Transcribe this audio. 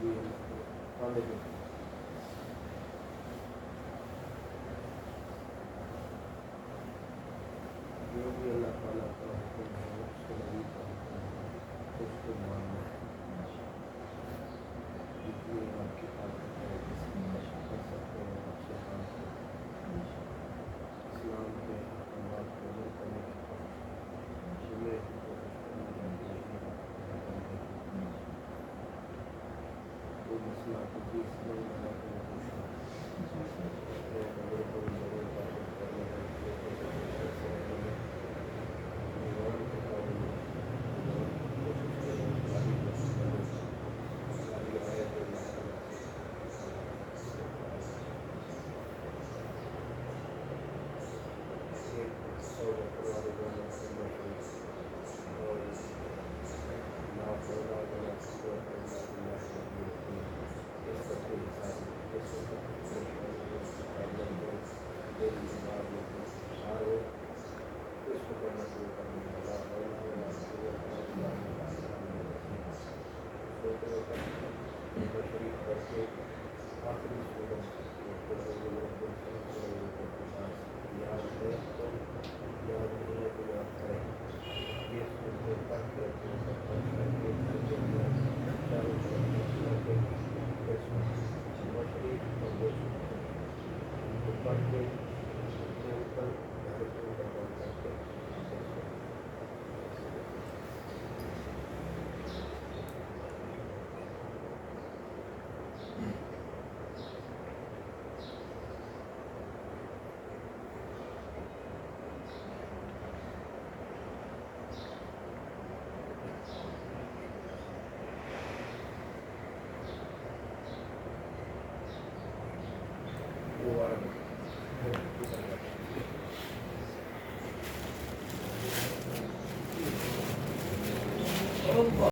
भी खाने को जो भी अल्लाह ताला का हुक्म है उसके नबी का हुक्म है उसको मानना है। जितनी आपकी ताकत है जिसकी कष्ट कर सकते हैं अच्छे काम करें। इस्लाम के अहकामात को अमल करने की कोशिश सुनने की कोशिश करनी चाहिए। कोई मसला कुछ समझ में आया तो मैं पूछना अगर कोई जरूर बात करने का